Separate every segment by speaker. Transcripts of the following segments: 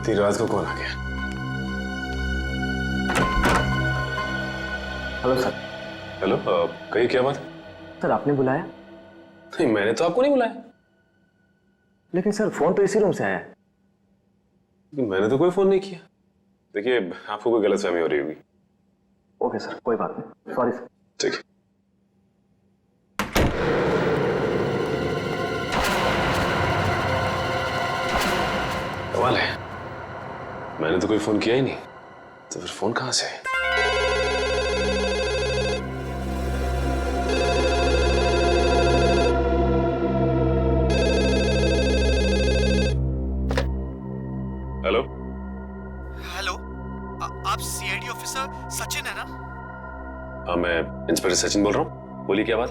Speaker 1: इतनी रात को कौन आ गया?
Speaker 2: Hello sir.
Speaker 1: हेलो, कहिए क्या बात?
Speaker 2: सर आपने बुलाया?
Speaker 1: नहीं, मैंने तो आपको नहीं बुलाया।
Speaker 2: लेकिन सर फोन तो इसी रूम से आया है।
Speaker 1: मैंने तो कोई फोन नहीं किया। देखिए, आपको कोई गलतफहमी हो रही होगी।
Speaker 2: ओके सर, कोई बात नहीं, सॉरी सर।
Speaker 1: ठीक है। कमाल है, मैंने तो कोई फोन किया ही नहीं, तो फिर फोन कहां से है? हेलो
Speaker 3: हेलो, आप सीआईडी ऑफिसर सचिन है ना?
Speaker 1: हाँ, मैं इंस्पेक्टर सचिन बोल रहा हूँ। बोलिए क्या बात?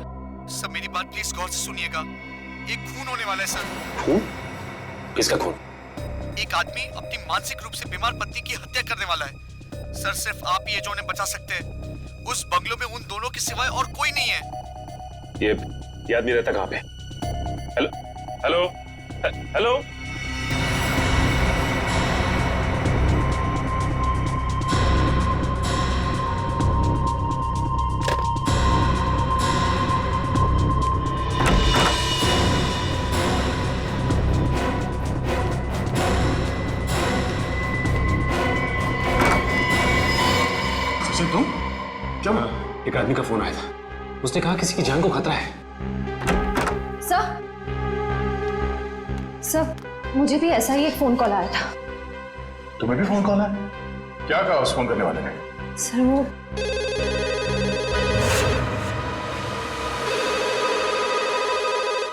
Speaker 3: सर मेरी बात प्लीज गौर से सुनिएगा। एक खून होने वाला है सर।
Speaker 1: खून? किसका खून?
Speaker 3: एक आदमी अपनी मानसिक रूप से बीमार पत्नी की हत्या करने वाला है सर। सिर्फ आप ही है जो उन्हें बचा सकते हैं। उस बंगलों में उन दोनों के सिवाय और कोई नहीं है।
Speaker 1: ये आदमी रहता कहाँ पे? Hello hello hello.
Speaker 4: तुम क्या?
Speaker 1: एक आदमी का फोन आया था, उसने कहा किसी की जान को खतरा है।
Speaker 5: सर, मुझे भी ऐसा ही एक फोन कॉल आया था।
Speaker 4: तुम्हें भी फोन कॉल है? क्या कहा उस फोन करने वाले ने?
Speaker 5: सर वो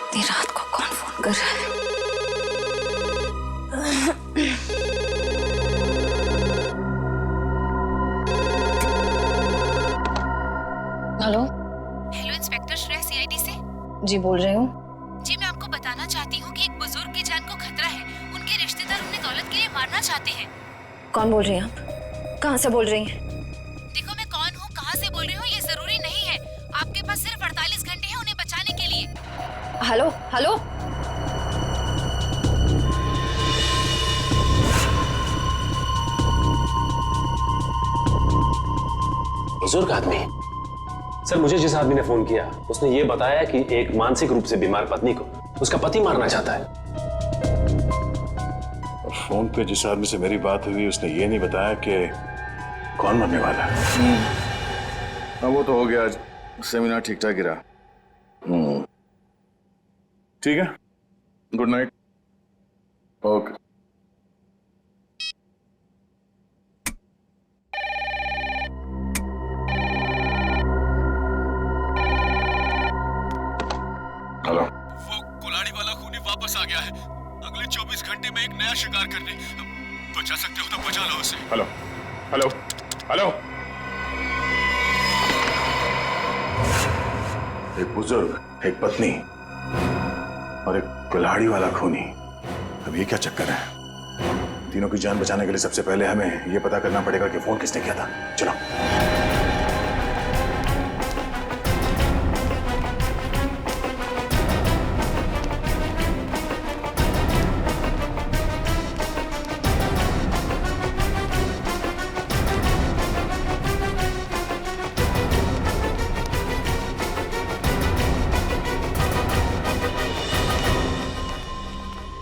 Speaker 5: इतनी रात को कौन फोन कर रहा है? Hello
Speaker 6: hello, inspector Shreya CID से।
Speaker 5: जी बोल रही हूँ।
Speaker 6: जी, मैं आपको बताना चाहती हूँ कि एक बुजुर्ग की जान को खतरा है। उनके रिश्तेदार उन्हें दौलत के लिए मारना चाहते हैं।
Speaker 5: कौन बोल रही हैं आप? कहाँ से बोल रही हैं?
Speaker 6: देखो, मैं कौन हूँ, कहाँ से बोल रही हूँ, ये जरूरी नहीं है। आपके पास सिर्फ 48 घंटे हैं उन्हें बचाने के लिए।
Speaker 5: Hello hello.
Speaker 1: बुजुर्ग आदमी? सर, मुझे जिस आदमी ने फोन किया उसने ये बताया कि एक मानसिक रूप से बीमार पत्नी को उसका पति मारना चाहता है।
Speaker 4: और फोन पे जिस आदमी से मेरी बात हुई उसने ये नहीं बताया कि कौन मरने वाला है। हाँ, वो तो हो गया, आज सेमिनार ठीक ठाक गिरा। ठीक है, गुड नाइट। ओके। हेलो।
Speaker 3: वो कुल्हाड़ी वाला खूनी वापस आ गया है। अगले 24 घंटे में एक नया शिकार करने। बचा सकते हो तो बचा लो उसे।
Speaker 4: Hello hello hello. एक बुजुर्ग, एक पत्नी और एक कुल्हाड़ी वाला खूनी। अब ये क्या चक्कर है? तीनों की जान बचाने के लिए सबसे पहले हमें ये पता करना पड़ेगा कि फोन किसने किया था। चलो।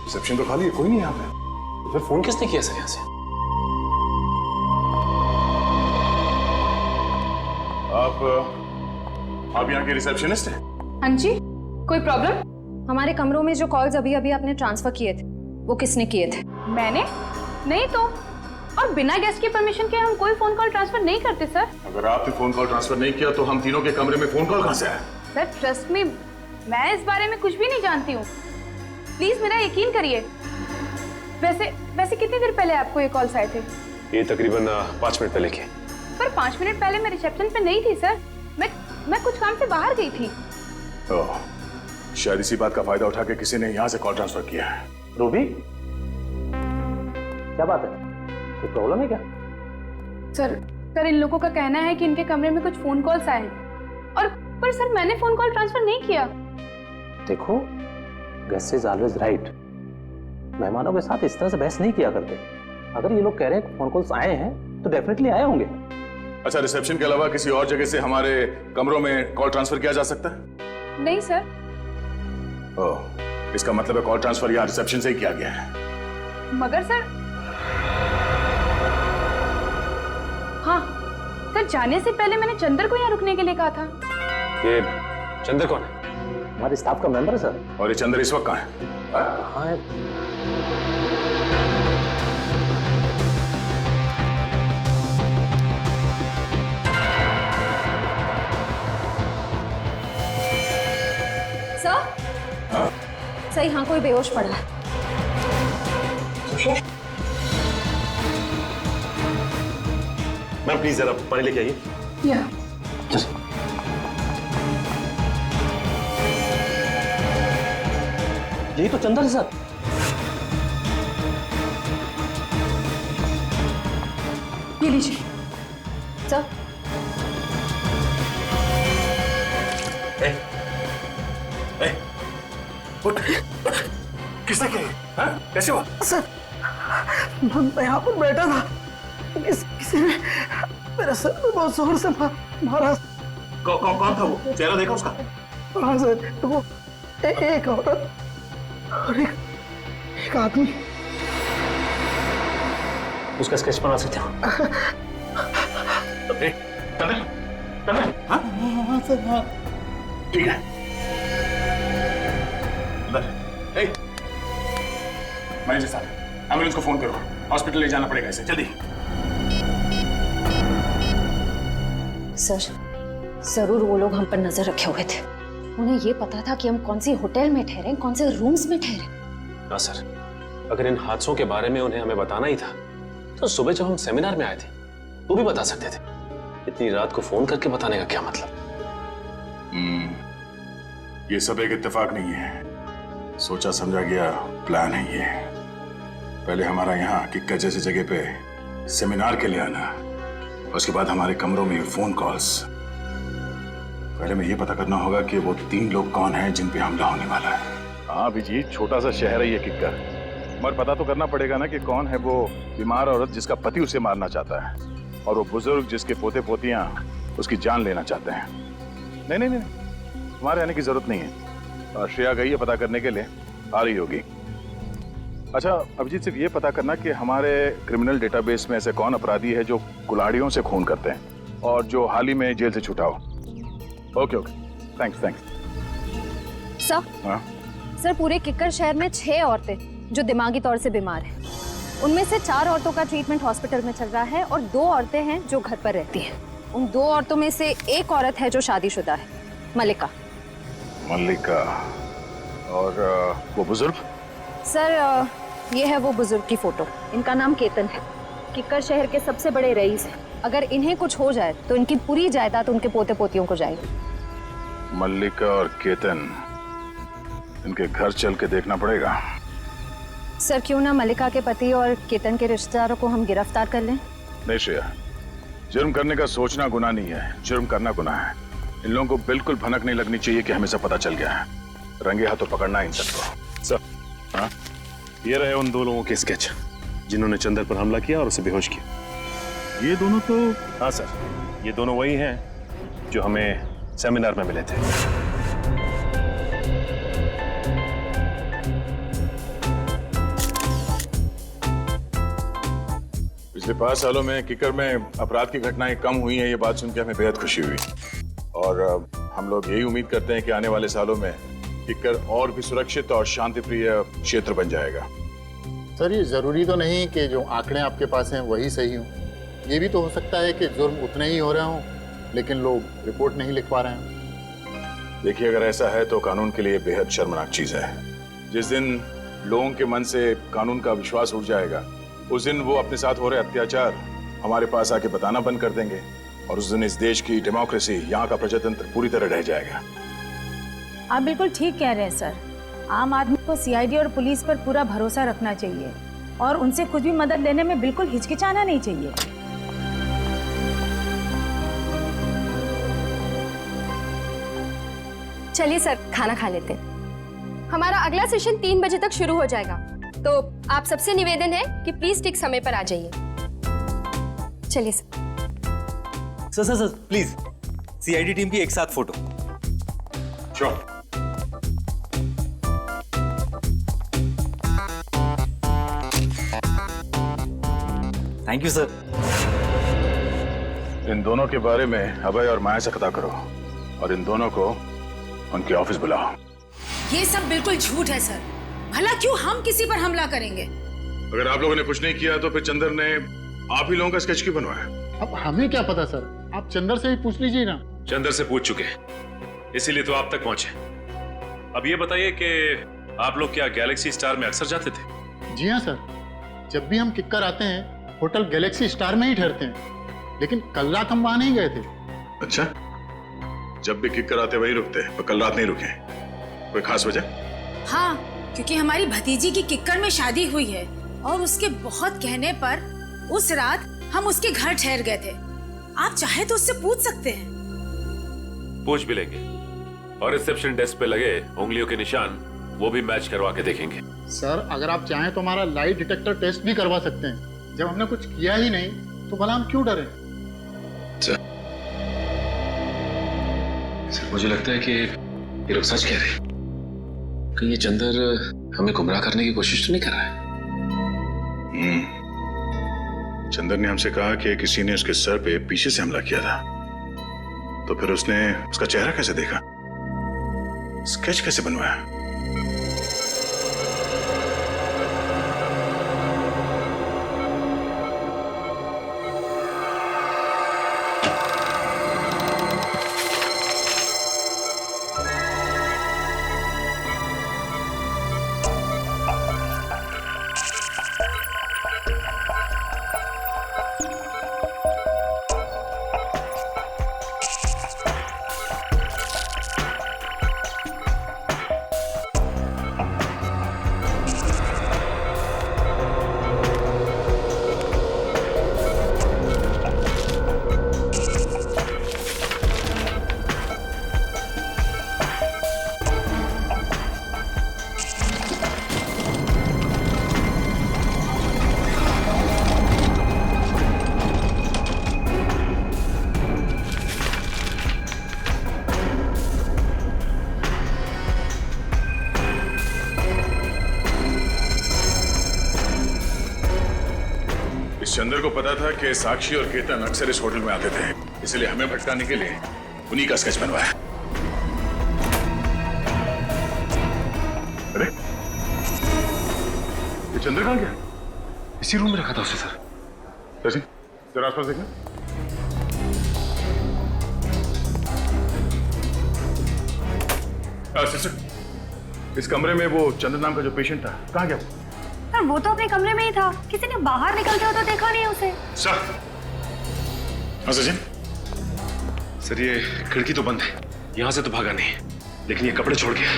Speaker 4: रिसेप्शन तो खाली है, कोई नहीं यहाँ पे।
Speaker 1: तो फिर फोन किसने किया सर यहाँ से?
Speaker 4: आप यहाँ के रिसेप्शनिस्ट हैं?
Speaker 5: हाँ जी, कोई प्रॉब्लम? हमारे कमरों में जो कॉल्स अभी अभी आपने ट्रांसफर किए थे वो किसने किए थे?
Speaker 7: मैंने? नहीं तो। और बिना गेस्ट की परमिशन के हम कोई फोन कॉल ट्रांसफर नहीं करते सर।
Speaker 4: अगर आपने फोन कॉल ट्रांसफर नहीं किया तो हम तीनों के कमरे में फोन कॉल कहाँ से आया?
Speaker 7: सर ट्रस्ट मी, मैं इस बारे में कुछ भी नहीं जानती हूँ। प्लीज मेरा यकीन करिए। वैसे कितनी देर पहले आपको ये कॉल्स आए थे?
Speaker 1: ये तकरीबन 5 मिनट पहले के।
Speaker 7: पर 5 मिनट पहले मैं रिसेप्शन पे नहीं थी सर। मैं कुछ काम से बाहर गई थी।
Speaker 4: ओह, शायद इसी बात का फायदा उठा के किसी ने यहाँ से कॉल ट्रांसफर किया है।
Speaker 2: रूबी, क्या बात है? कोई प्रॉब्लम है क्या?
Speaker 7: सर इन लोगों का कहना है कि इनके कमरे में कुछ फोन कॉल्स आए हैं। और पर सर मैंने फोन कॉल ट्रांसफर नहीं किया।
Speaker 2: देखो, गेस्ट इज ऑलवेज राइट। मेहमानों के साथ इस तरह से बहस नहीं किया करते। अगर ये लोग कह रहे हैं फोन कॉल्स आए हैं तो डेफिनेटली आए होंगे।
Speaker 4: अच्छा, रिसेप्शन के अलावा किसी और जगह से हमारे कमरों में कॉल ट्रांसफर किया जा सकता है?
Speaker 7: नहीं सर।
Speaker 4: ओह, इसका मतलब है कॉल ट्रांसफर यहाँ रिसेप्शन से ही किया गया है।
Speaker 7: मगर सर, हाँ सर, जाने से पहले मैंने चंदर को यहाँ रुकने के लिए कहा था।
Speaker 1: ये चंदर कौन है?
Speaker 2: हमारे स्टाफ का मेंबर है सर।
Speaker 4: और ये चंद्र इस वक्त कहाँ है?
Speaker 2: हाँ है।
Speaker 5: सर, सर यहाँ कोई बेहोश पड़ा है।
Speaker 1: मैम प्लीज जरा पानी लेके आइए।
Speaker 7: या
Speaker 2: यही तो चंदर है सर।
Speaker 7: ये लीजिए।
Speaker 5: सर,
Speaker 4: किसने किया? हाँ? कैसे हुआ?
Speaker 2: सर, मैं यहाँ पर बैठा था, किसी ने मेरे सर में बहुत जोर से मारा।
Speaker 4: कौन था वो? चेहरा देखा उसका?
Speaker 2: हाँ सर, वो एक औरत और एक आदमी।
Speaker 1: उसका स्केच बना सकते हो?
Speaker 2: हाँ सर, हाँ।
Speaker 4: ठीक है। मैनेजर साहब, एम्बुलेंस को फोन करो, हॉस्पिटल ले जाना पड़ेगा इसे, जल्दी।
Speaker 5: सर, जरूर वो लोग हम पर नजर रखे हुए थे। उन्हें ये पता था कि हम कौन सी होटल में ठहरे, कौन से रूम्स में ठहरे।
Speaker 1: ना सर, अगर इन हादसों के बारे में उन्हें हमें बताना ही था तो सुबह जब हम सेमिनार में आए थे तो भी बता सकते थे। इतनी रात को फोन करके बताने का क्या मतलब?
Speaker 4: ये सब एक इत्तेफाक नहीं है, सोचा समझा गया प्लान है ये। पहले हमारा यहाँ किक्कर जैसी जगह पे सेमिनार के लिए आना, उसके बाद हमारे कमरों में फोन कॉल्स। पहले में ये पता करना होगा कि वो 3 लोग कौन हैं जिन पे हमला होने वाला है।
Speaker 8: हाँ अभिजीत, छोटा सा शहर है ये किक्कर, मगर पता तो करना पड़ेगा ना कि कौन है वो बीमार औरत जिसका पति उसे मारना चाहता है, और वो बुजुर्ग जिसके पोते पोतियां उसकी जान लेना चाहते हैं। नहीं नहीं नहीं, तुम्हारे आने की जरूरत नहीं है। और श्रेया गई है पता करने के लिए, आ रही होगी। अच्छा अभिजीत, सिर्फ ये पता करना कि हमारे क्रिमिनल डेटाबेस में ऐसे कौन अपराधी है जो कुल्हाड़ियों से खून करते हैं और जो हाल ही में जेल से छूटा हो। Okay okay, thanks thanks.
Speaker 5: Sir,
Speaker 8: हाँ
Speaker 5: सर, पूरे किक्कर शहर में 6 औरतें जो दिमागी तौर से बीमार हैं। उनमें से 4 औरतों का ट्रीटमेंट हॉस्पिटल में चल रहा है और 2 औरतें हैं जो घर पर रहती हैं। उन 2 औरतों में से एक औरत है जो शादीशुदा है, मल्लिका।
Speaker 8: मल्लिका। और वो बुजुर्ग?
Speaker 5: सर, ये है वो बुजुर्ग की फोटो। इनका नाम केतन है, किक्कर शहर के सबसे बड़े रईस हैं। अगर इन्हें कुछ हो जाए तो इनकी पूरी जायदाद उनके पोते पोतियों को जाएगी।
Speaker 8: मल्लिका और केतन, इनके घर चल के देखना पड़ेगा।
Speaker 5: सर, क्यों ना मल्लिका के पति और केतन के रिश्तेदारों को हम गिरफ्तार कर लें?
Speaker 8: नहीं श्रेया, जुर्म करने का सोचना गुनाह नहीं है, जुर्म करना गुनाह है। इन लोगों को बिल्कुल भनक नहीं लगनी चाहिए कि हमें सब पता चल गया है। रंगे हाथों पकड़ना इन सबको।
Speaker 1: सर,
Speaker 8: हाँ
Speaker 1: ये रहे उन 2 लोगों के स्केच जिन्होंने चंदर पर हमला किया और उसे बेहोश किया।
Speaker 8: ये दोनों तो?
Speaker 1: हाँ सर, ये दोनों वही हैं जो हमें सेमिनार में मिले थे।
Speaker 8: पिछले 5 सालों में किक्कर में अपराध की घटनाएं कम हुई हैं, ये बात सुनकर हमें बेहद खुशी हुई। और हम लोग यही उम्मीद करते हैं कि आने वाले सालों में किक्कर और भी सुरक्षित और शांतिप्रिय क्षेत्र बन जाएगा।
Speaker 9: सर, ये जरूरी तो नहीं कि जो आंकड़े आपके पास हैं वही सही हों। ये भी तो हो सकता है कि जुर्म उतने ही हो रहे हों लेकिन लोग रिपोर्ट नहीं लिख पा रहे हैं।
Speaker 8: देखिए, अगर ऐसा है तो कानून के लिए बेहद शर्मनाक चीज है। जिस दिन लोगों के मन से कानून का विश्वास उठ जाएगा, उस दिन वो अपने साथ हो रहे अत्याचार हमारे पास आके बताना बंद कर देंगे, और उस दिन इस देश की डेमोक्रेसी, यहाँ का प्रजातंत्र पूरी तरह रह जाएगा।
Speaker 10: आप बिल्कुल ठीक कह रहे हैं सर। आम आदमी को सीआईडी और पुलिस पर पूरा भरोसा रखना चाहिए और उनसे कुछ भी मदद लेने में बिल्कुल हिचकिचाना नहीं चाहिए।
Speaker 5: चलिए सर, खाना खा लेते हैं। हमारा अगला सेशन 3 बजे तक शुरू हो जाएगा।
Speaker 11: तो आप सबसे निवेदन है कि प्लीज ठीक समय पर आ जाइए। चलिए sir.
Speaker 12: Sir please CID team की एक साथ फोटो।
Speaker 8: श्योर।
Speaker 12: Thank you sir.
Speaker 8: इन दोनों के बारे में अभय और माया से पता करो और इन दोनों को उनके ऑफिस बुलाओ।
Speaker 10: ये सब बिल्कुल झूठ है सर। भला क्यों हम किसी पर हमला करेंगे?
Speaker 8: अगर आप लोगों ने कुछ नहीं किया तो फिर चंदर ने आप ही लोगों का स्केच क्यों बनवाया?
Speaker 9: अब हमें क्या पता सर, आप चंदर से ही पूछ लीजिए ना।
Speaker 1: चंदर से पूछ चुके हैं, इसीलिए तो आप तक पहुंचे। अब ये बताइए कि आप लोग क्या गैलेक्सी स्टार में अक्सर जाते थे?
Speaker 9: जी हाँ सर, जब भी हम किक्कर आते हैं होटल गैलेक्सी स्टार में ही ठहरते हैं, लेकिन कल रात हम वहां नहीं गए थे।
Speaker 8: अच्छा, जब भी किक कराते वही रुकते, पर कल रात नहीं रुके। कोई खास वजह?
Speaker 10: हाँ, क्योंकि हमारी भतीजी की किक्कर में शादी हुई है और उसके बहुत कहने पर उस रात हम उसके घर ठहर गए थे। आप चाहे तो उससे पूछ सकते हैं।
Speaker 1: पूछ भी लेंगे और रिसेप्शन डेस्क पे लगे उंगलियों के निशान वो भी मैच करवा के देखेंगे।
Speaker 9: सर अगर आप चाहें तो हमारा लाई डिटेक्टर टेस्ट भी करवा सकते हैं। जब हमने कुछ किया ही नहीं तो भला हम क्यों डरे?
Speaker 1: सर मुझे लगता है कि ये लोग सच कह रहे हैं। कहीं ये चंदर हमें गुमराह करने की कोशिश तो नहीं कर रहा है?
Speaker 8: चंदर ने हमसे कहा कि किसी ने उसके सर पे पीछे से हमला किया था, तो फिर उसने उसका चेहरा कैसे देखा, स्केच कैसे बनवाया? चंदर को पता था कि साक्षी और केतन अक्सर इस होटल में आते थे, इसलिए हमें भटकाने के लिए उन्हीं का स्केच बनवाया। अरे ये चंदर कहां गया?
Speaker 1: इसी रूम में रखा था उसे सर।
Speaker 8: जरा आसपास देखना। सिस्टर, इस कमरे में वो चंदर नाम का जो पेशेंट था कहां गया?
Speaker 5: सर वो तो अपने कमरे में ही था, किसी ने बाहर निकलते हो तो देखा नहीं उसे।
Speaker 8: सर, हाँ सचिन।
Speaker 1: सर ये खिड़की तो बंद है, यहां से तो भागा नहीं, लेकिन ये कपड़े छोड़ गया।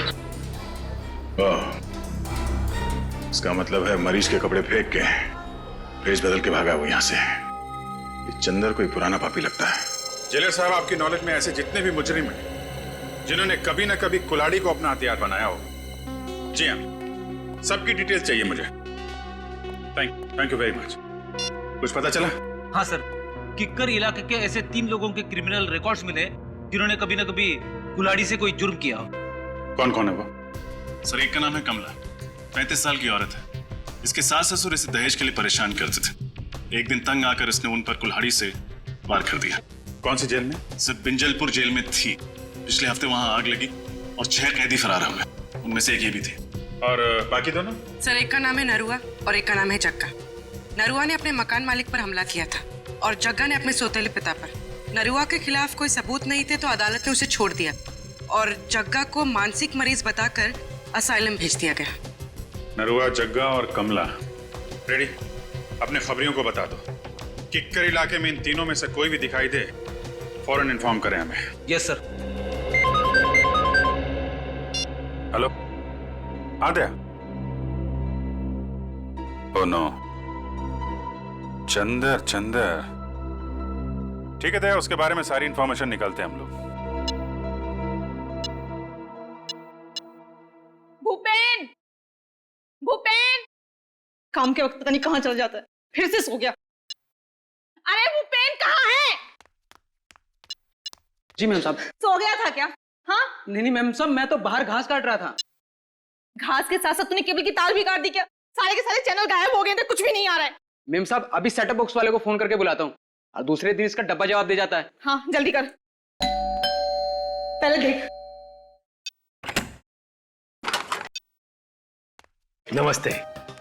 Speaker 8: इसका मतलब है मरीज के कपड़े फेंक के भेज बदल के भागा वो यहां से। ये चंदर कोई पुराना पापी लगता है। जेलर साहब, आपकी नॉलेज में ऐसे जितने भी मुजरिम हैं जिन्होंने कभी ना कभी कुल्हाड़ी को अपना हथियार बनाया हो, जी हाँ, सबकी डिटेल्स चाहिए मुझे। Thank you very much. कुछ पता चला?
Speaker 12: हाँ सर, किक्कर इलाके के ऐसे 3 लोगों के क्रिमिनल रिकॉर्ड्स मिले जिन्होंने कभी ना कभी कुल्हाड़ी से कोई जुर्म किया हो।
Speaker 8: कौन कौन है वो?
Speaker 13: सर एक का नाम है कमला, 35 साल की औरत है। इसके सास ससुर इसे दहेज के लिए परेशान करते थे। एक दिन तंग आकर इसने उन पर कुल्हाड़ी से वार कर दिया।
Speaker 8: कौन सी जेल में?
Speaker 13: सर बिंजलपुर जेल में थी। पिछले हफ्ते वहां आग लगी और 6 कैदी फरार हो गए, उनमें से एक ये भी थे।
Speaker 8: और बाकी दोनों?
Speaker 14: सर एक का नाम है नरुआ और एक का नाम है जग्गा। नरुआ ने अपने मकान मालिक पर हमला किया था और जग्गा ने अपने सौतेले पिता पर। नरुआ के खिलाफ कोई सबूत नहीं थे तो अदालत ने उसे छोड़ दिया और जग्गा को मानसिक मरीज बताकर असाइलम भेज दिया गया।
Speaker 8: नरुआ, जग्गा और कमला रेडी? अपने खबरियों को बता दो, किक्कर इलाके में इन तीनों में से कोई भी दिखाई दे फौरन इन्फॉर्म करें हमें।
Speaker 12: Yes sir.
Speaker 8: हेलो, आ गया? Oh no, Chander. ठीक है दया, उसके बारे में सारी इंफॉर्मेशन निकालते हैं हम लोग।
Speaker 7: भूपेन, भूपेन,
Speaker 2: काम के वक्त पता नहीं कहाँ चल जाता है, फिर से सो गया। अरे वो पेन कहाँ है?
Speaker 15: जी मैम साहब।
Speaker 2: सो गया था क्या? हाँ?
Speaker 15: नहीं मैम साहब, मैं तो बाहर घास काट रहा था।
Speaker 2: घास के साथ साथ तूने केबल की तार भी काट दी क्या? सारे के सारे चैनल गायब हो गए थे, कुछ भी नहीं आ रहा है।
Speaker 15: मैम साहब अभी सेटअप बॉक्स वाले को फोन करके बुलाता हूँ और दूसरे दिन इसका डब्बा जवाब दे जाता है।
Speaker 2: हाँ जल्दी कर, पहले देख।
Speaker 1: नमस्ते।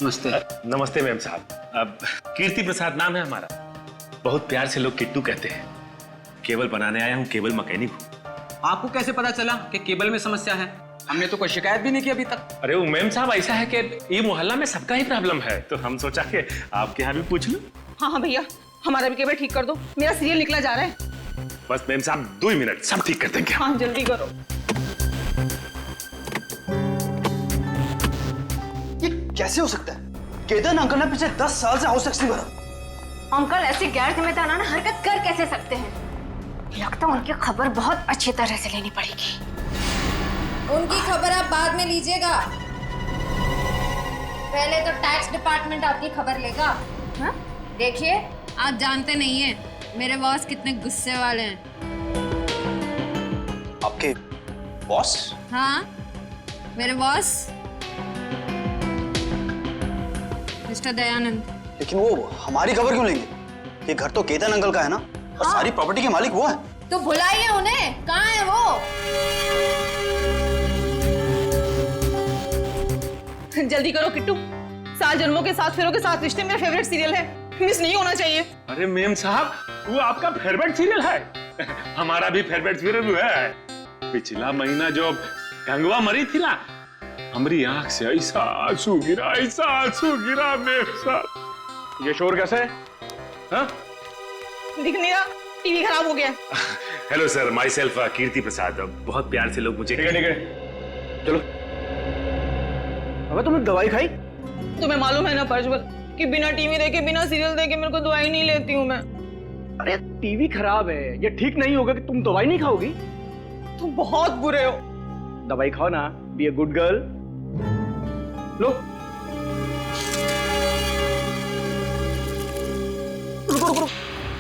Speaker 15: नमस्ते।
Speaker 1: नमस्ते मैम साहब। अब कीर्ति प्रसाद नाम है हमारा। बहुत प्यार से लोग किट्टू कहते हैं। केबल बनाने आया हूँ, केबल मैकेनिक हूँ।
Speaker 15: आपको कैसे पता चला कि केबल में समस्या है? हमने तो कोई शिकायत भी नहीं की अभी तक।
Speaker 1: अरे वो मैम साहब ऐसा है कि ये मोहल्ला में सबका ही प्रॉब्लम है, तो हम सोचा कि आपके यहाँ भी पूछ लूं।
Speaker 2: हाँ भैया, हमारा भी केबल ठीक कर दो, मेरा सीरियल निकला जा रहा है।
Speaker 1: बस मैम साहब 2 मिनट, सब ठीक कर देंगे।
Speaker 2: हाँ जल्दी करो।
Speaker 16: ये कैसे हो सकता है? केतन अंकल ने पिछले 10 साल से हाउस टैक्स नहीं भरा।
Speaker 5: अंकल ऐसी गैर जिम्मेदाराना हरकत कर कैसे सकते हैं? लगता है उनकी खबर बहुत अच्छी तरह से लेनी पड़ेगी।
Speaker 17: उनकी खबर आप बाद में लीजिएगा,
Speaker 5: पहले तो टैक्स डिपार्टमेंट आपकी खबर लेगा। हाँ? देखिए, आप जानते नहीं हैं मेरे बॉस कितने गुस्से वाले हैं।
Speaker 16: आपके बॉस?
Speaker 5: हाँ, मेरे बॉस मिस्टर दयानंद।
Speaker 16: लेकिन वो हमारी खबर क्यों लेंगे? ये घर तो केतन अंकल का है ना, और सारी प्रॉपर्टी के मालिक वो है।
Speaker 5: तो बुलाइए उन्हें, कहाँ है वो?
Speaker 2: जल्दी करो किट्टू, 7 जन्मों के 7 फेरों के 7 रिश्ते मेरा फेवरेट सीरियल है, मिस नहीं होना चाहिए।
Speaker 1: अरे मैम साहब, वो आपका फेवरेट सीरियल है। हमारा भी फेवरेट सीरियल है। पिछला महीना जो गंगवा मरी थी ना, हमारी आंख से ऐसा आंसू गिरा मैम साहब।
Speaker 8: ये शोर कैसे है? हाँ?
Speaker 2: दिख नहीं रहा, टीवी खराब हो गया।
Speaker 1: हेलो सर, माई सेल्फ कीर्ति प्रसाद। बहुत प्यार से लोग मुझे।
Speaker 8: ठीक है, चलो।
Speaker 16: अबे तुमने दवाई खाई?
Speaker 2: तुम्हें मालूम है ना प्रज्वल कि बिना टीवी देखे, बिना सीरियल देखे मेरे को दवाई नहीं लेती हूँ मैं।
Speaker 16: अरे टीवी खराब है, ये ठीक नहीं होगा कि तुम दवाई नहीं खाओगी।
Speaker 2: तुम बहुत बुरे हो।
Speaker 16: दवाई खाओ ना, बी ए गुड गर्ल। लो। रुको।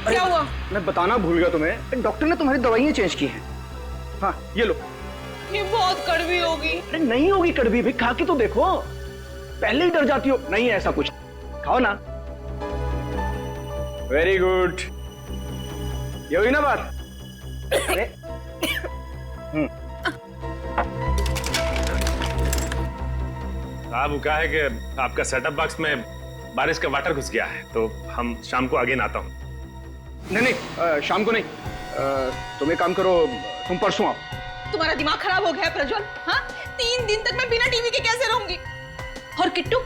Speaker 2: क्या हुआ?
Speaker 16: मैं बताना भूल गया तुम्हें, डॉक्टर ने तुम्हारी दवाइयाँ चेंज की हैं। हाँ ये लो।
Speaker 2: ये बहुत कड़वी होगी।
Speaker 16: अरे नहीं होगी कड़वी भी, खा के तो देखो। पहले ही डर जाती हो। नहीं है ऐसा कुछ, खाओ ना। वेरी गुड, ये हुई ना बात। अरे
Speaker 1: साहब क्या है कि आपका सेटअप बॉक्स में बारिश का वाटर घुस गया है, तो हम शाम को आगे आता हूँ।
Speaker 16: नहीं, शाम को नहीं। तुम एक काम करो, तुम परसों आओ।
Speaker 2: तुम्हारा दिमाग खराब हो गया है प्रज्वल। हाँ, 3 दिन तक मैं बिना टीवी के कैसे रहूंगी? और किट्टू,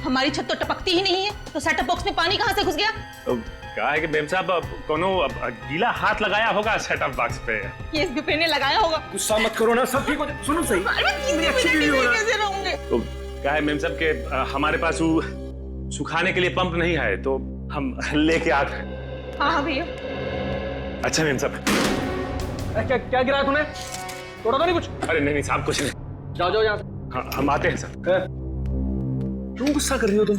Speaker 2: हमारी छत तो टपकती ही नहीं है, तो सेटअप बॉक्स में पानी कहाँ से घुस गया?
Speaker 1: तो क्या है कि मैम साहब कोनो गीला हाथ लगाया होगा सेटअप बॉक्स पे।
Speaker 2: ये इस बिपिन ने लगाया होगा।
Speaker 16: गुस्सा मत करो ना, सब ठीक हो जाए। सुनो सही,
Speaker 2: कैसे रहूंगे?
Speaker 1: तो क्या है मैम साहब के हमारे पास वो सुखाने के लिए पंप नहीं है, तो हम लेके आते हैं।
Speaker 2: हाँ भैया।
Speaker 1: अच्छा मैम साहब।
Speaker 16: क्या गिरा तूने? तोड़ा तो नहीं कुछ?
Speaker 1: अरे नहीं साहब, कुछ नहीं।
Speaker 16: जाओ यहाँ से।
Speaker 1: हाँ हम आते हैं सर।
Speaker 16: क्यों गुस्सा कर रही हो तुम?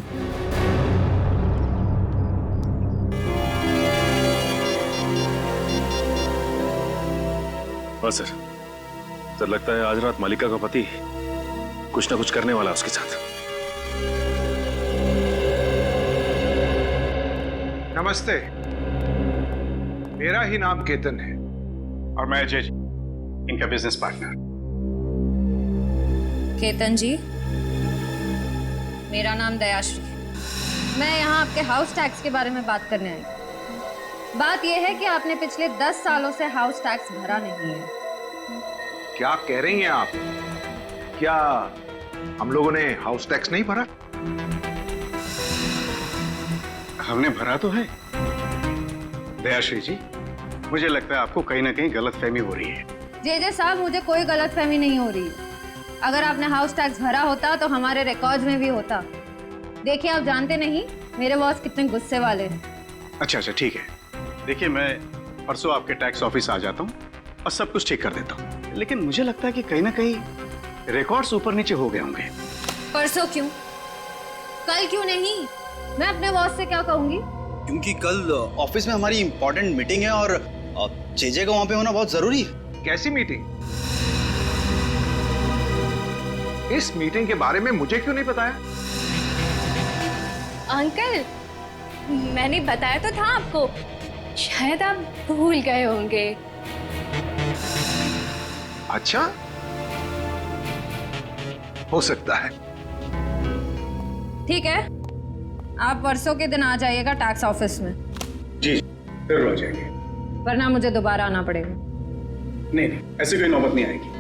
Speaker 1: हाँ सर लगता है आज रात मालिका का पति कुछ ना कुछ करने वाला उसके साथ।
Speaker 18: नमस्ते, मेरा ही नाम केतन है और मैं अजय, इनका बिजनेस पार्टनर।
Speaker 5: केतन जी, मेरा नाम दयाश्री है। मैं यहाँ आपके हाउस टैक्स के बारे में बात करने आई। बात यह है कि आपने पिछले 10 सालों से हाउस टैक्स भरा नहीं है।
Speaker 18: क्या कह रही हैं आप? क्या हम लोगों ने हाउस टैक्स नहीं भरा? हमने भरा तो है। दयाश्री जी, मुझे लगता है आपको कहीं ना कहीं गलतफहमी हो रही है।
Speaker 5: जे साहब, मुझे कोई गलतफहमी नहीं हो रही। अगर आपने हाउस टैक्स भरा होता तो हमारे रिकॉर्ड्स में भी होता। देखिए, आप जानते नहीं मेरे बॉस कितने गुस्से वाले हैं।
Speaker 18: अच्छा ठीक है। देखिए, मैं परसों आपके टैक्स ऑफिस आ जाता हूँ और सब कुछ ठीक कर देता हूँ, लेकिन मुझे लगता है कि कहीं ना कहीं रिकॉर्ड्स ऊपर नीचे हो गए होंगे।
Speaker 5: परसों क्यों? कल क्यों नहीं? मैं अपने बॉस से क्या कहूंगी?
Speaker 19: क्योंकि कल ऑफिस में हमारी इंपॉर्टेंट मीटिंग है और जेजे का वहां पे होना बहुत जरूरी है।
Speaker 18: कैसी मीटिंग? इस मीटिंग के बारे में मुझे क्यों नहीं बताया?
Speaker 11: अंकल, मैंने बताया तो था आपको, शायद आप भूल गए होंगे।
Speaker 18: अच्छा, हो सकता है।
Speaker 5: ठीक है, आप परसों के दिन आ जाइएगा टैक्स ऑफिस में।
Speaker 18: जी जरूर आ जाएंगे।
Speaker 5: वरना मुझे दोबारा आना पड़ेगा।
Speaker 18: नहीं नहीं, ऐसी कोई नौबत नहीं आएगी।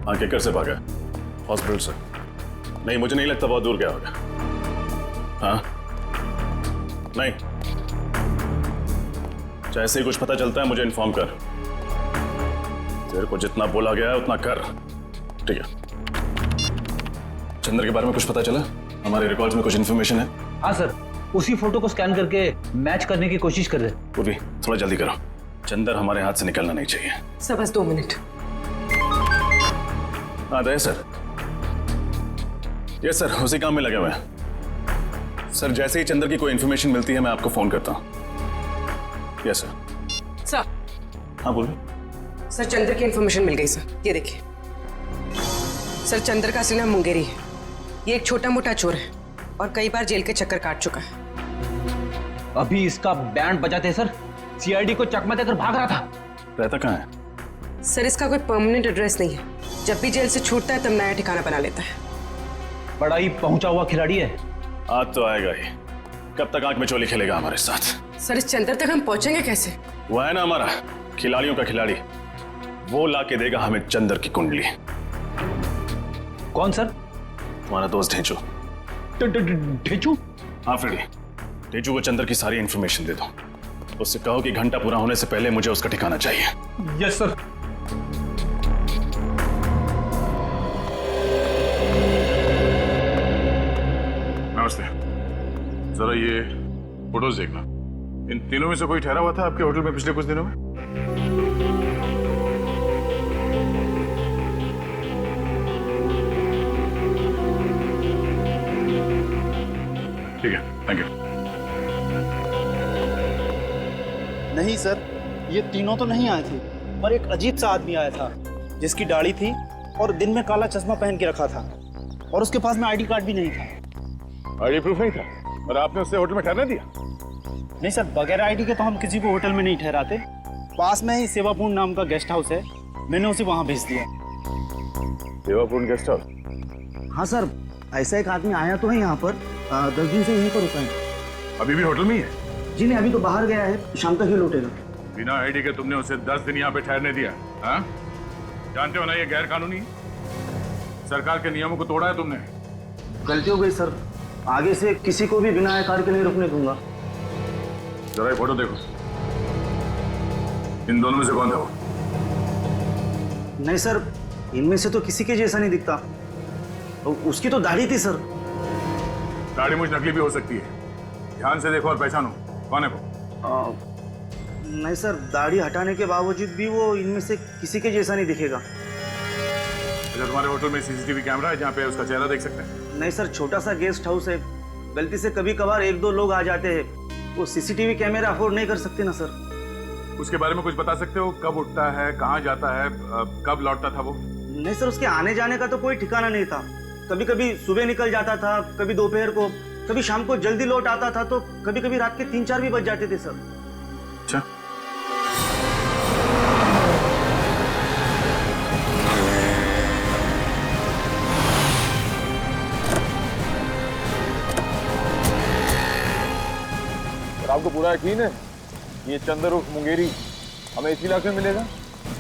Speaker 8: हाँ, किकर से भागा? हॉस्पिटल से? नहीं, मुझे नहीं लगता बहुत दूर गया होगा। हाँ? नहीं, जैसे ही कुछ पता चलता है मुझे इन्फॉर्म कर। तेरे को जितना बोला गया है उतना कर, ठीक है? चंद्र के बारे में कुछ पता चला? हमारे रिकॉर्ड्स में कुछ इन्फॉर्मेशन है?
Speaker 12: हाँ सर, उसी फोटो को स्कैन करके मैच करने की कोशिश कर रहे।
Speaker 8: पूर्वी, थोड़ा जल्दी करो। चंद्र हमारे हाथ से निकलना नहीं चाहिए।
Speaker 14: सर बस 2 मिनट।
Speaker 8: हाँ दया सर। यस सर, उसी काम में लगे हुए हैं। सर जैसे ही चंद्र की कोई इन्फॉर्मेशन मिलती है मैं आपको फोन करता हूँ। Yes sir.
Speaker 14: सर।
Speaker 8: हाँ बोलिए।
Speaker 14: सर चंद्र की इन्फॉर्मेशन मिल गई सर, ये देखिए। सर चंद्र का असली नाम मुंगेरी है। ये एक छोटा मोटा चोर है और कई बार जेल के चक्कर काट चुका है।
Speaker 12: अभी इसका बैंड बजाते सर, सीआईडी को चकमा देकर भाग रहा था।
Speaker 8: रहता कहाँ है?
Speaker 14: सर इसका कोई परमानेंट एड्रेस नहीं है। जब भी जेल से छूटता है तब नया ठिकाना बना लेता है।
Speaker 12: बड़ा ही पहुंचा हुआ खिलाड़ी है।
Speaker 8: आज तो आएगा ही। कब तक आंख में चोली खेलेगा हमारे साथ?
Speaker 14: सर इस चंद्र तक हम पहुंचेंगे कैसे?
Speaker 8: वो है ना हमारा खिलाड़ियों का खिलाड़ी, वो लाके देगा हमें चंद्र की कुंडली।
Speaker 12: कौन सर?
Speaker 8: तुम्हारा दोस्त ढेंचू।
Speaker 12: ढेंचू?
Speaker 8: हाँ फ्रेडी, ढेंचू को चंद्र की सारी इंफॉर्मेशन दे दो। उससे कहो कि घंटा पूरा होने से पहले मुझे उसका ठिकाना चाहिए।
Speaker 12: Yes sir.
Speaker 8: नमस्ते। जरा ये फोटोज देखना। इन तीनों में से कोई ठहरा हुआ था आपके होटल में पिछले कुछ दिनों में? ठीक है, थैंक यू।
Speaker 19: नहीं सर, ये तीनों तो नहीं आए थे, पर एक अजीब सा आदमी आया था जिसकी दाढ़ी थी और दिन में काला चश्मा पहन के रखा था और उसके पास में आईडी कार्ड भी नहीं था।
Speaker 8: आईडी प्रूफ नहीं था और आपने उससे होटल में ठहरने दिया?
Speaker 19: नहीं सर, बगैर आईडी के तो हम किसी को होटल में नहीं ठहराते। पास में ही सेवापूर्ण नाम का गेस्ट हाउस है, मैंने उसे वहां भेज दिया।
Speaker 8: सेवापूर्ण गेस्ट हाउस?
Speaker 19: हाँ सर, ऐसा एक आदमी आया तो है यहाँ पर, 10 दिन से यहीं पर रुका है।
Speaker 8: अभी भी होटल में ही है?
Speaker 19: जी नहीं, अभी तो बाहर गया है, शाम तक ही लौटेगा।
Speaker 8: बिना आईडी के तुमने उसे 10 दिन यहाँ पे ठहरने दिया? हाँ? जानते हो ना ये गैर कानूनी है। सरकार के नियमों को तोड़ा है तुमने।
Speaker 19: गलती हो गई सर, आगे से किसी को भी बिना आईडी के नहीं रुकने दूंगा।
Speaker 8: जरा ये फोटो देखो। इन दोनों में से कौन था वो?
Speaker 19: नहीं सर, इनमें से तो किसी के जैसा नहीं दिखता। उसकी तो दाढ़ी थी सर।
Speaker 8: दाढ़ी मुझ नकली भी हो सकती है, ध्यान से देखो और पहचानो कौन है वो।
Speaker 19: नहीं सर, दाढ़ी हटाने के बावजूद भी वो इनमें से किसी के जैसा नहीं दिखेगा।
Speaker 8: अच्छा, तुम्हारे होटल में सीसीटीवी कैमरा है जहाँ पे उसका चेहरा देख सकते हैं?
Speaker 19: नहीं सर, छोटा सा गेस्ट हाउस है, गलती से कभी कभार 1-2 लोग आ जाते हैं, वो सीसीटीवी कैमरा अफोर्ड नहीं कर सकते ना सर।
Speaker 8: उसके बारे में कुछ बता सकते हो? कब उठता है, कहाँ जाता है, कब लौटता था वो?
Speaker 19: नहीं सर, उसके आने जाने का तो कोई ठिकाना नहीं था। कभी कभी सुबह निकल जाता था, कभी दोपहर को, कभी शाम को जल्दी लौट आता था, तो कभी कभी रात के 3-4 भी बज जाते थे सर।
Speaker 8: अच्छा,
Speaker 20: आपको पूरा यकीन है ये चंद्र उर्फ मुंगेरी हमें इसी इलाके में मिलेगा?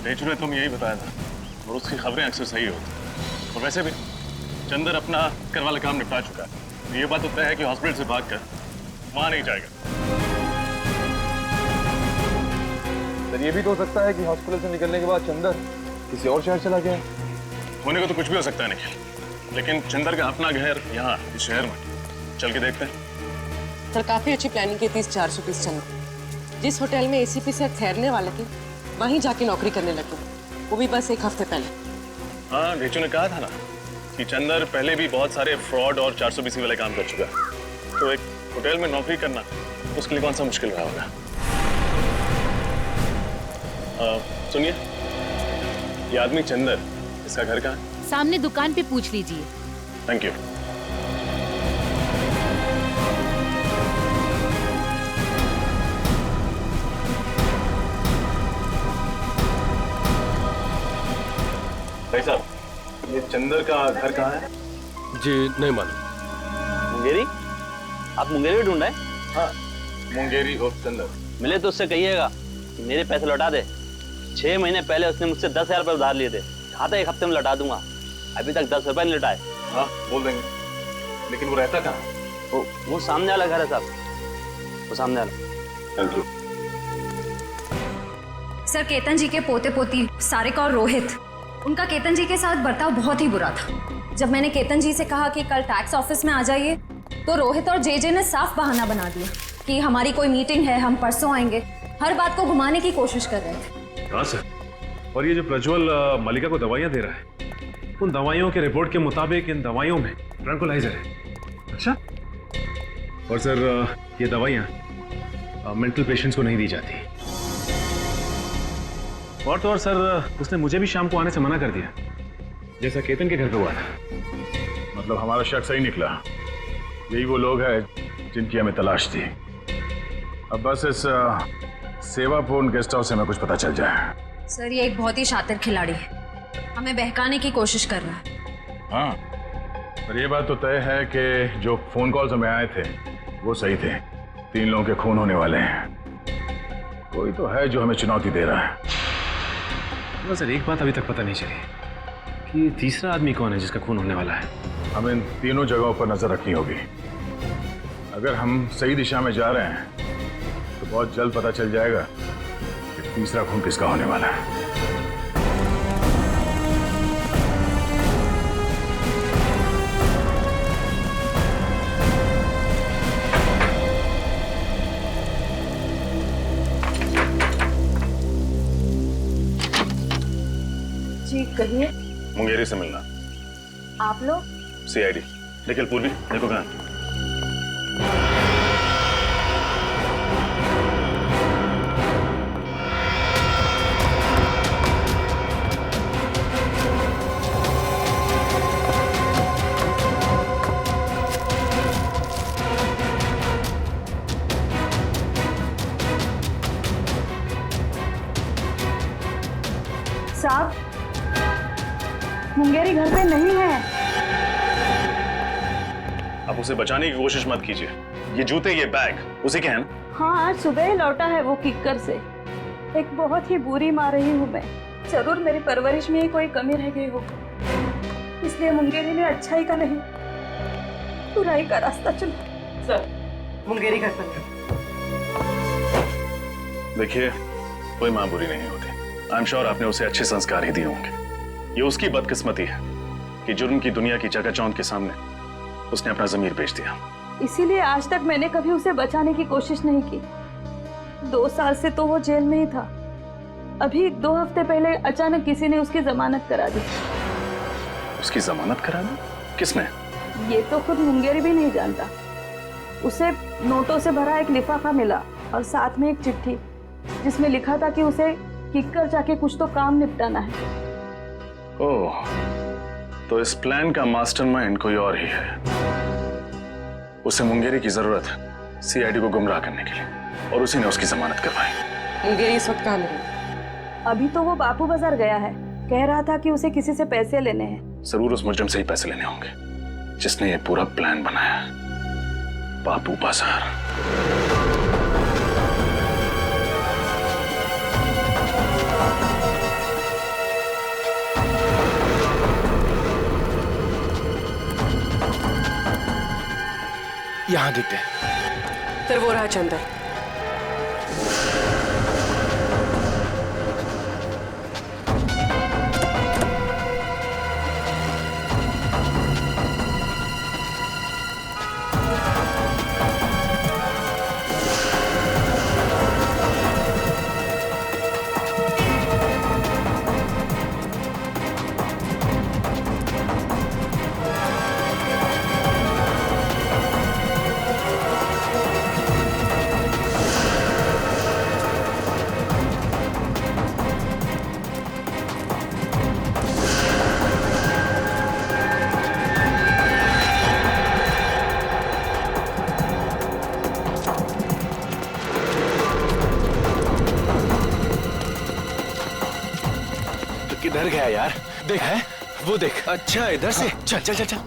Speaker 8: ढेंचू ने तुम यही बताया था और उसकी खबरें अक्सर सही होती। और वैसे भी चंद्र अपना कर वाला काम निपटा चुका है। ये बात तो तय है कि हॉस्पिटल से भागकर वहां नहीं जाएगा।
Speaker 20: सर ये भी तो हो सकता है कि हॉस्पिटल से निकलने के बाद चंद्र किसी और शहर चला गया।
Speaker 8: होने को तो कुछ भी हो सकता है निखिल,
Speaker 13: लेकिन चंदर का अपना घर यहाँ इस शहर में, चल के देखते हैं।
Speaker 14: सर काफी अच्छी प्लानिंग की थी इस 400 पीस चंदर। जिस होटल में एसीपी सर ठहरने वाले थे वहीं जाके नौकरी करने लगे, वो भी बस एक हफ्ते पहले।
Speaker 13: हाँ, घेचू ने कहा था ना कि चंदर पहले भी बहुत सारे फ्रॉड और 420 वाले काम कर चुका है, तो एक होटल में नौकरी करना उसके लिए कौन सा मुश्किल रहा होगा। सुनिए, ये आदमी चंदर, इसका घर कहाँ है?
Speaker 6: सामने दुकान पे पूछ लीजिए।
Speaker 13: Thank you. भाई साहब, ये चंदर का घर कहाँ है?
Speaker 20: जी नहीं मालूम।
Speaker 15: मुंगेरी? आप मुंगेरी ढूंढ रहे हैं?
Speaker 13: हाँ, मुंगेरी उर्फ चंदर।
Speaker 15: मिले तो उससे कहिएगा कि मेरे पैसे लौटा दे। 6 महीने पहले उसने मुझसे 10,000 रुपये उधार लिए थे, कहा था 1 हफ्ते में लौटा दूंगा, अभी तक 10 रुपये नहीं लौटाए।
Speaker 13: हाँ बोल देंगे, लेकिन वो रहता कहाँ?
Speaker 15: वो सामने वाला घर है साहब, वो सामने वाला।
Speaker 13: Thank you.
Speaker 5: सर, केतन जी के पोते पोती सारिका और रोहित, उनका केतन जी के साथ बर्ताव बहुत ही बुरा था। जब मैंने केतन जी से कहा कि कल टैक्स ऑफिस में आ जाइए, तो रोहित और जेजे ने साफ बहाना बना दिया कि हमारी कोई मीटिंग है, हम परसों आएंगे। हर बात को घुमाने की कोशिश कर रहे थे।
Speaker 1: हाँ सर, और ये जो प्रज्वल मलिका को दवाइयाँ दे रहा है, उन दवाइयों के रिपोर्ट के मुताबिक इन दवाइयों में ट्रैंकुलाइजर है। अच्छा, और सर ये दवाइयाँ मेंटल पेशेंट्स को नहीं दी जाती। और तो और सर, उसने मुझे भी शाम को आने से मना कर दिया, जैसा केतन के घर पे हुआ था।
Speaker 8: मतलब हमारा शक सही निकला, यही वो लोग हैं जिनकी हमें तलाश थी। अब बस इस सेवापूर्ण गेस्ट हाउस से हमें कुछ पता चल जाए।
Speaker 5: सर, ये एक बहुत ही शातिर खिलाड़ी है, हमें बहकाने की कोशिश कर रहा है।
Speaker 8: हाँ, पर ये बात तो तय है कि जो फोन कॉल्स हमें आए थे वो सही थे। 3 लोगों के खून होने वाले हैं। कोई तो है जो हमें चुनौती दे रहा है।
Speaker 1: सर, एक बात अभी तक पता नहीं चली कि तीसरा आदमी कौन है जिसका खून होने वाला है।
Speaker 8: हमें इन तीनों जगहों पर नजर रखनी होगी। अगर हम सही दिशा में जा रहे हैं तो बहुत जल्द पता चल जाएगा कि तीसरा खून किसका होने वाला है।
Speaker 2: जी कहिए।
Speaker 13: मुंगेरी से मिलना।
Speaker 2: आप लोग?
Speaker 13: सीआईडी। निखिल पूर्वी, देखो कहाँ।
Speaker 2: साहब, मुंगेरी घर पे नहीं है।
Speaker 13: आप उसे बचाने की कोशिश मत कीजिए। ये जूते, ये बैग उसी के हैं ना?
Speaker 2: हाँ, आज सुबह ही लौटा है वो किक्कर से। एक बहुत ही बुरी माँ रही हूँ मैं। जरूर मेरी परवरिश में ही कोई कमी रह गई हो, इसलिए मुंगेरी ने अच्छाई का नहीं बुराई का रास्ता चुना।
Speaker 14: सर, मुंगेरी घर पर
Speaker 13: देखिए, कोई माँ बुरी नहीं होती। आई एम श्योर आपने उसे अच्छे संस्कार ही दिए होंगे। ये उसकी बदकिस्मती है कि जुर्म की दुनिया की चकाचौंध के सामने उसने अपना ज़मीर बेच दिया।
Speaker 2: इसीलिए आज तक मैंने कभी उसे बचाने की कोशिश नहीं की। 2 साल से तो वो जेल में ही था। अभी 2 हफ्ते पहले अचानक किसी ने उसकी जमानत करा दी।
Speaker 13: उसकी जमानत करा दी? किसने?
Speaker 2: ये तो खुद मुंगेरी भी नहीं जानता। उसे नोटों से भरा एक लिफाफा मिला और साथ में एक चिट्ठी जिसमें लिखा था कि उसे किक्कर जाके कुछ तो काम निपटाना है।
Speaker 13: ओह, तो इस प्लान का मास्टरमाइंड कोई और ही है। उसे मुंगेरी की जरूरत है सीआईडी को गुमराह करने के लिए, और उसी ने उसकी जमानत करवाई।
Speaker 14: मुंगेरी इस वक्त कहाँ मिले?
Speaker 2: अभी तो वो बापू बाजार गया है। कह रहा था कि उसे किसी से पैसे लेने हैं।
Speaker 13: जरूर उस मुजरिम से ही पैसे लेने होंगे जिसने ये पूरा प्लान बनाया। बापू बाजार।
Speaker 20: यहाँ दिखते हैं।
Speaker 14: फिर वो रहा चंदर।
Speaker 21: किधर गया यार? देख है वो देख। अच्छा इधर से चल चल चल चल।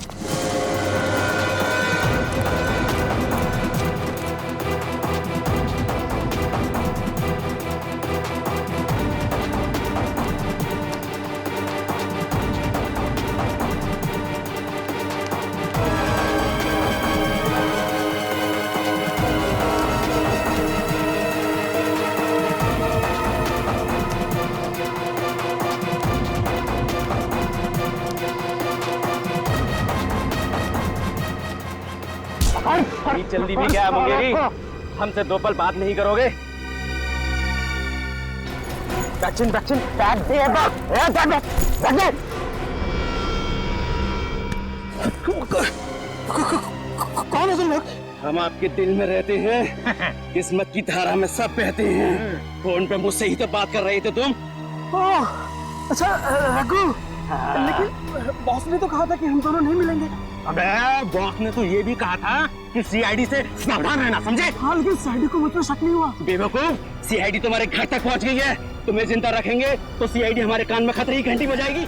Speaker 16: जल्दी भी क्या मुंगेरी, हमसे 2 पल बात नहीं करोगे?
Speaker 19: कौन है तुम लोग?
Speaker 16: हम आपके दिल में रहते हैं, किस्मत की धारा में सब बहते हैं। फोन पे मुझसे ही तो बात कर रहे थे तुम।
Speaker 19: अच्छा रघु, लेकिन बॉस ने तो कहा था कि हम दोनों नहीं मिलेंगे।
Speaker 16: अबे बॉस ने तो ये भी कहा था कि सीआईडी से सावधान रहना, समझे?
Speaker 19: हाँ, लेकिन सीआईडी को मुझ पर शक नहीं हुआ।
Speaker 16: बेवकूफ, सीआईडी तुम्हारे घर तक पहुंच गई है। तुम्हें जिंदा रखेंगे तो सीआईडी हमारे कान में खतरे की घंटी बजाएगी।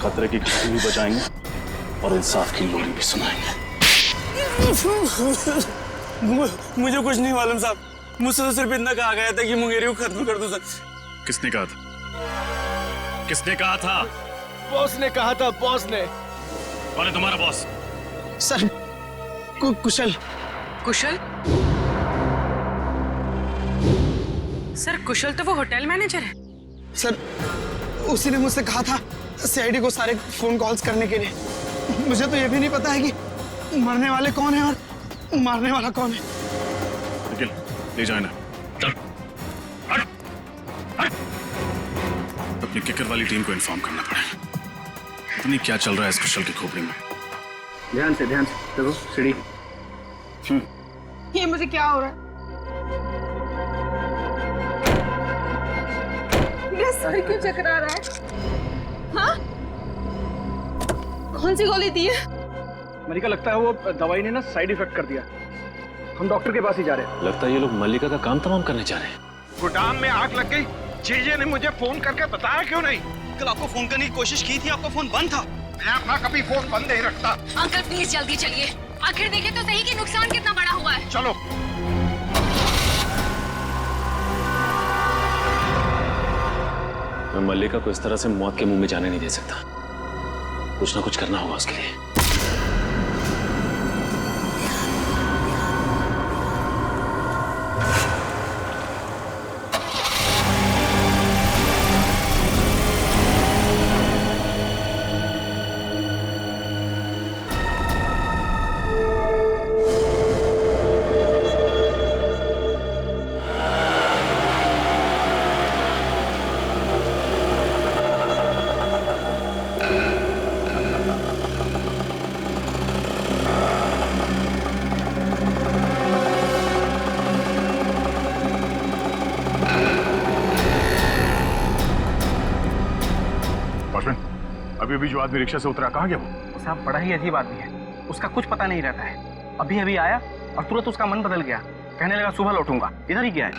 Speaker 13: खतरे की घंटी भी बजाएंगे और इंसाफ की लोरी भी सुनाएंगे।
Speaker 19: मुझे कुछ नहीं मालूम साहब, मुझसे तो सिर्फ इतना कहा गया था कि मुंगेरी को खत्म कर दो सर।
Speaker 13: किसने कहा था? किसने कहा था?
Speaker 21: बॉस ने कहा था, बॉस ने।
Speaker 13: कौन है तुम्हारा बॉस?
Speaker 19: सर कुशल।
Speaker 14: कुशल? सर कुशल तो वो होटल मैनेजर है।
Speaker 19: सर उसी ने मुझसे कहा था सीआईडी को सारे फोन कॉल्स करने के लिए। मुझे तो ये भी नहीं पता है कि मरने वाले कौन है और मारने वाला कौन है।
Speaker 13: निखिल ले जाए ना, चल हट हट। अपनी किकर वाली टीम को इन्फॉर्म करना पड़ेगा। पता नहीं क्या चल रहा है इस कुशल की खोपड़ी में।
Speaker 16: ध्यान से देखो सीढ़ी।
Speaker 7: ये मुझे क्या हो रहा है? मेरा सर क्यों चकरा रहा है? हाँ? कौन सी गोली दी है?
Speaker 16: मलिका, लगता है वो दवाई ने ना साइड इफेक्ट कर दिया। हम डॉक्टर के पास ही जा रहे हैं।
Speaker 13: लगता है ये लोग मल्लिका का काम तमाम करने जा रहे हैं।
Speaker 18: गोदाम में आग लग गई, जीजे ने मुझे फोन करके बताया क्यों नहीं?
Speaker 19: कल आपको फोन करने की कोशिश की थी, आपका फोन बंद था।
Speaker 18: मैं अपना कभी फोन बंद नहीं रखता।
Speaker 6: अंकल प्लीज जल्दी चलिए, आखिर देखें तो सही कि नुकसान कितना बड़ा हुआ है।
Speaker 18: चलो।
Speaker 13: मैं मल्लिका को इस तरह से मौत के मुंह में जाने नहीं दे सकता। कुछ ना कुछ करना होगा उसके लिए।
Speaker 8: अभी जो आदमी रिक्शा से उतरा, कहाँ गया वो?
Speaker 16: साहब बड़ा ही अजीब आदमी है, उसका कुछ पता नहीं रहता है। अभी अभी आया और तुरंत उसका मन बदल गया, कहने लगा सुबह लौटूंगा। इधर ही गया है।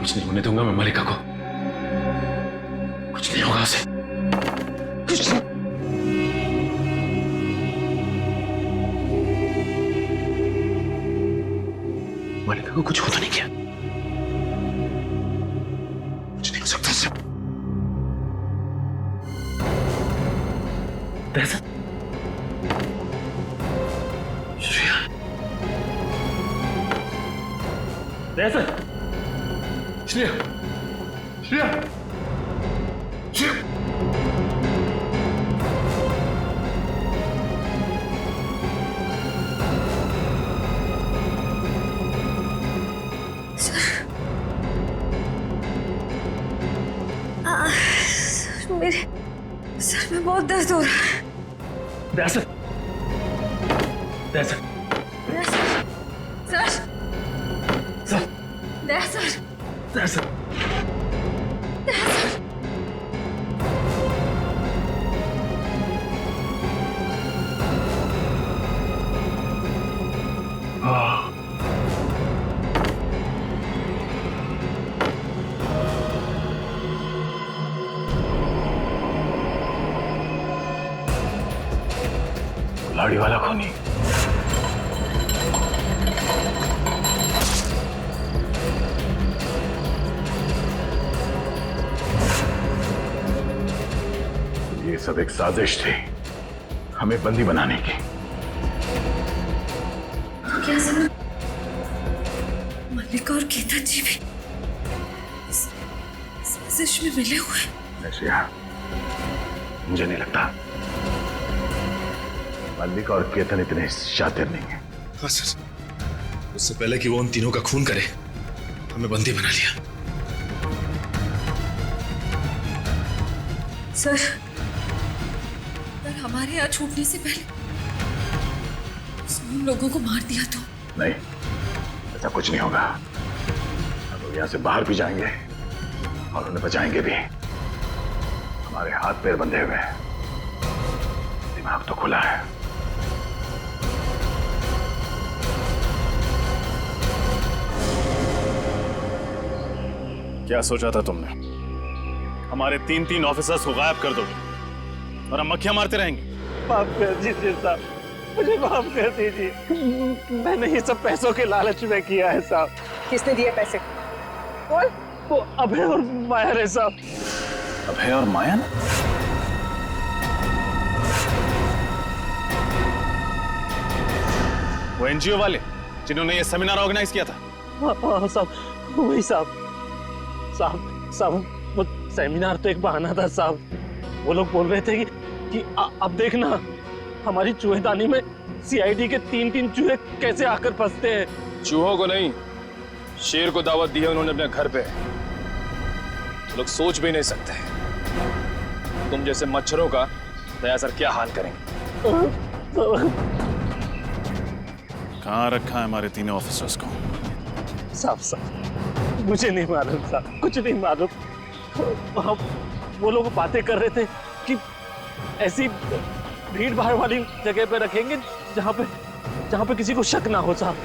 Speaker 21: कुछ नहीं होने दूंगा मैं मल्लिका को। कुछ नहीं होगा उसे, कुछ नहीं। मल्लिका को कुछ हो तो नहीं किया? कुछ नहीं हो सकता उससे। दहशत। श्रेया, दहशत। श्रेया, श्रेया, श्रेया।
Speaker 2: मेरे सर में बहुत दर्द हो रहा है।
Speaker 21: दहशत, दहशत,
Speaker 2: सर,
Speaker 21: सर,
Speaker 2: दहशत,
Speaker 21: दहशत।
Speaker 2: दहशत।
Speaker 21: लाड़ी वाला खूनी।
Speaker 8: ये सब एक साजिश थी हमें बंदी बनाने की।
Speaker 2: क्या सर, मल्लिका और केतन जी भी इस साजिश में मिले हुए हैं?
Speaker 8: श्रेया, मुझे नहीं लगता मल्लिका और केतन इतने शातिर नहीं है।
Speaker 21: हाँ सर, उससे पहले कि वो उन तीनों का खून करे हमें बंदी बना लिया।
Speaker 2: सर, अगर हमारे यहाँ छूटने से पहले उसने उन लोगों को मार दिया तो?
Speaker 8: नहीं, ऐसा कुछ नहीं होगा। हम लोग यहाँ से बाहर भी जाएंगे और उन्हें बचाएंगे भी। हमारे हाथ पैर बंधे हुए हैं, दिमाग तो खुला है।
Speaker 13: क्या सोचा था तुमने? हमारे तीन ऑफिसर्स को गायब कर दोगे और हम मक्खियां मारते रहेंगे?
Speaker 19: माफ कर दीजिए साहब, मुझे माफ कर दीजिए। मैंने ये सब पैसों के लालच में किया है साहब।
Speaker 3: किसने दिए पैसे?
Speaker 19: कौन? वो अभय और माया है साहब।
Speaker 13: अभय और माया ना? वो एनजीओ वाले जिन्होंने ये सेमिनार ऑर्गेनाइज किया था?
Speaker 19: हाँ साहब, वही साहब। साहब, वो सेमिनार तो एक बहाना था साहब। वो लोग बोल रहे थे कि अब देखना हमारी चूहेदानी में सीआईडी के तीन चूहे कैसे आकर फंसते हैं।
Speaker 20: चूहों को नहीं, शेर को दावत दी है उन्होंने अपने घर पे। लोग सोच भी नहीं सकते तुम जैसे मच्छरों का दया सर क्या हाल करेंगे।
Speaker 13: कहाँ रखा है हमारे तीनों ऑफिसर्स को?
Speaker 19: साहब मुझे नहीं मालूम साहब, कुछ नहीं मालूम। वो लोग बातें कर रहे थे कि ऐसी भीड़ भाड़ वाली जगह पे रखेंगे जहां पे किसी को शक ना हो साहब।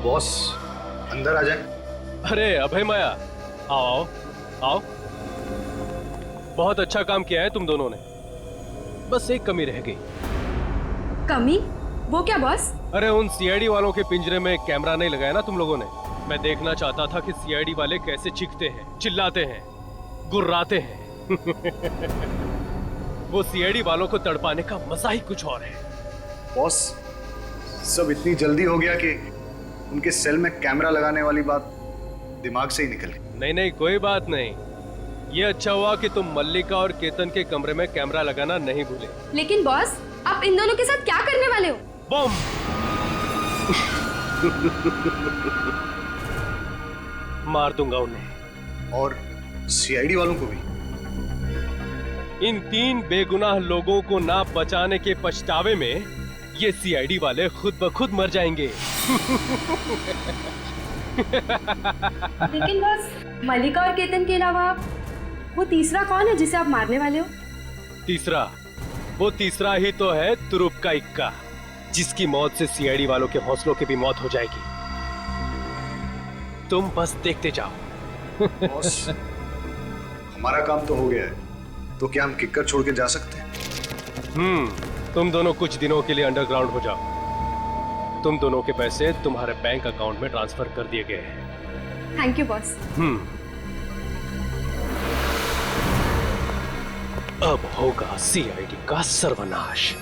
Speaker 18: बॉस अंदर आ जाए।
Speaker 22: अरे अभय माया, आओ आओ। बहुत अच्छा काम किया है तुम दोनों ने, बस एक कमी रह गई।
Speaker 11: कमी? वो क्या बॉस?
Speaker 22: अरे उन सीआईडी वालों के पिंजरे में कैमरा नहीं लगाया ना तुम लोगों ने। मैं देखना चाहता था कि सीआईडी वाले कैसे चीखते हैं, चिल्लाते हैं, गुर्राते हैं। वो सीआईडी वालों को तड़पाने का मजा ही कुछ और है।
Speaker 18: बॉस सब इतनी जल्दी हो गया कि उनके सेल में कैमरा लगाने वाली बात दिमाग से ही निकल गई।
Speaker 22: नहीं कोई बात नहीं। ये अच्छा हुआ कि तुम मल्लिका और केतन के कमरे में कैमरा लगाना नहीं भूले।
Speaker 11: लेकिन बॉस आप इन दोनों के साथ क्या करने वाले हो?
Speaker 22: बम। मार दूंगा उन्हें।
Speaker 18: और सीआईडी वालों को भी।
Speaker 22: इन 3 बेगुनाह लोगों को ना बचाने के पछतावे में ये सीआईडी वाले खुद ब खुद मर जाएंगे।
Speaker 11: लेकिन बस मलिका और केतन के अलावा वो तीसरा कौन है जिसे आप मारने वाले हो?
Speaker 22: वो तीसरा ही तो है तुरुप का इक्का, जिसकी मौत से सीआईडी वालों के हौसलों की भी मौत हो जाएगी। तुम बस देखते जाओ।
Speaker 18: बॉस, हमारा काम तो हो गया है, तो क्या हम किक्कर छोड़ के जा सकते हैं?
Speaker 22: तुम दोनों कुछ दिनों के लिए अंडरग्राउंड हो जाओ। तुम दोनों के पैसे तुम्हारे बैंक अकाउंट में ट्रांसफर कर दिए गए हैं।
Speaker 11: Thank you boss.
Speaker 22: अब होगा सीआईडी का सर्वनाश।